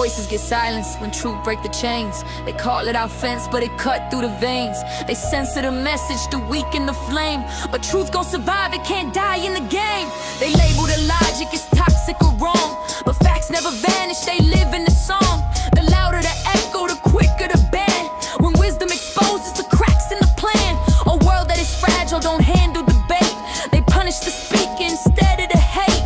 voices get silenced when truth break the chains. They call it offense, but it cut through the veins. They censor the message to weaken the flame, but truth gon' survive, it can't die in the game. They label the logic as toxic or wrong, but facts never vanish, they live in the song. The louder the echo, the quicker the bend. When wisdom exposes the cracks in the plan, a world that is fragile don't handle debate. They punish the speaker instead of the hate.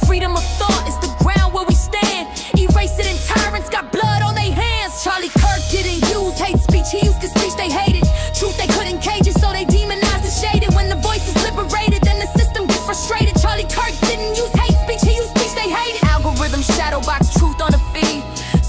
Freedom of thought is the ground where we stand. Erasing tyrants got blood on their hands. Charlie Kirk didn't use hate speech, he used the speech they hated. Truth they couldn't cage it, so they demonized and shaded. When the voice is liberated, then the system gets frustrated. Charlie Kirk didn't use hate speech, he used speech they hated. Algorithms shadow box truth on the feed.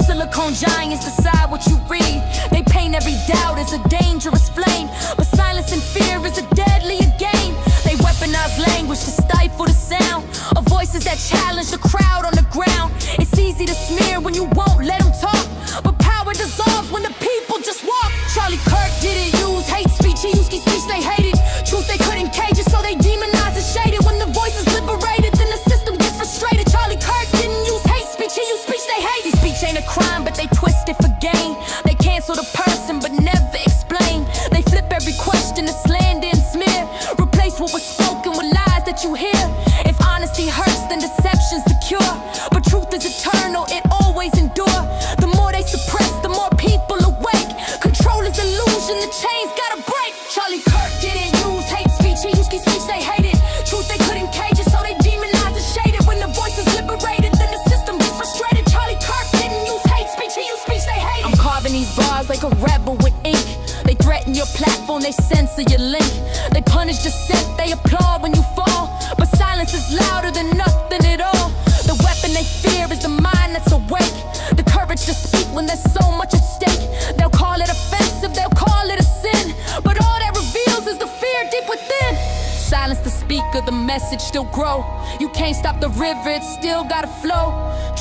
Silicone giants decide what you read. They paint every doubt as a dangerous flame, but silence and fear is a deadlier game. They weaponize language to stifle the sound of voices that challenge the crowd on the ground. It's easy to smear when you won't let them talk, but power dissolves when the people just walk. Charlie Kirk didn't use hate speech, he used speech they hated. Truth they couldn't cage it, so they demonized and shaded. When the voice is liberated, then the system gets frustrated. Charlie Kirk didn't use hate speech, he used speech they hated. Speech ain't a crime, but they twist it for gain. They cancel the person, but never explain. They flip every question to slander and smear. Replace what was spoken with lies that you hear. If honesty hurts, then deception's the cure. But truth is eternal, it always endure. The more they suppress, the more people awake. Control is illusion, the chains gotta break. Charlie Kirk didn't use hate speech, he used speech they hated. Truth they couldn't cage it, so they demonized and shaded. When the voice is liberated, then the system gets frustrated. Charlie Kirk didn't use hate speech, he used speech they hated. I'm carving these bars like a rebel with ink. They threaten your platform, they censor your link. They punish dissent, they applaud when you fall, but silence is louder than nothing at all. The weapon they fear is the mind that's awake. The courage to speak when there's so much at stake. They'll call it offensive, they'll call it a sin, but all that reveals is the fear deep within. Silence the speaker, the message still grow. You can't stop the river, it still gotta flow.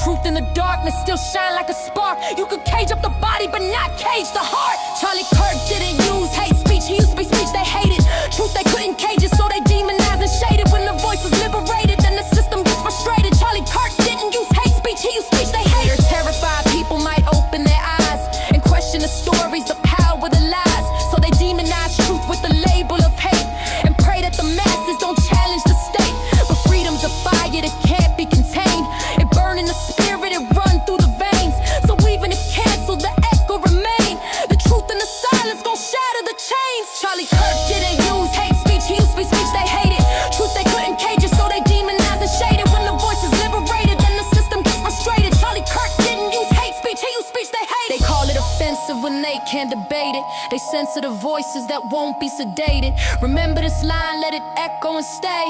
Truth in the darkness still shine like a spark. You could cage up the body, but not cage the heart. Charlie Kirk didn't use hate speech, he used speech they hated. Truth they couldn't cage it, so they demonized and shaded. When the voice was liberated, then the system gets frustrated. Charlie Kirk didn't use hate speech, he used speech they hated. Terrified people might open their eyes and question the stories, the power, the lies. So they demonize truth with the label of hate, and pray that the masses don't challenge the state. But freedom's a fire that can't be contained. It burn in the spirit, it run through the veins. So even if canceled, the echo remain. The truth and the silence gon' shatter the chains. Charlie Kirk didn't use hate speech, he used speech they hated. Truth they couldn't cage it, so they demonized and shaded. When the voice is liberated, then the system gets frustrated. Charlie Kirk didn't use hate speech, he used speech they hated. They call it offensive when they can't debate it. They censor the voices that won't be sedated. Remember this line, let it echo and stay.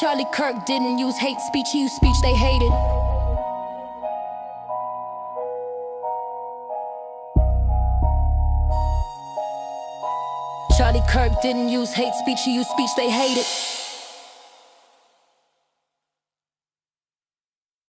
Charlie Kirk didn't use hate speech, he used speech they hated. Charlie Kirk didn't use hate speech, he used speech they hated.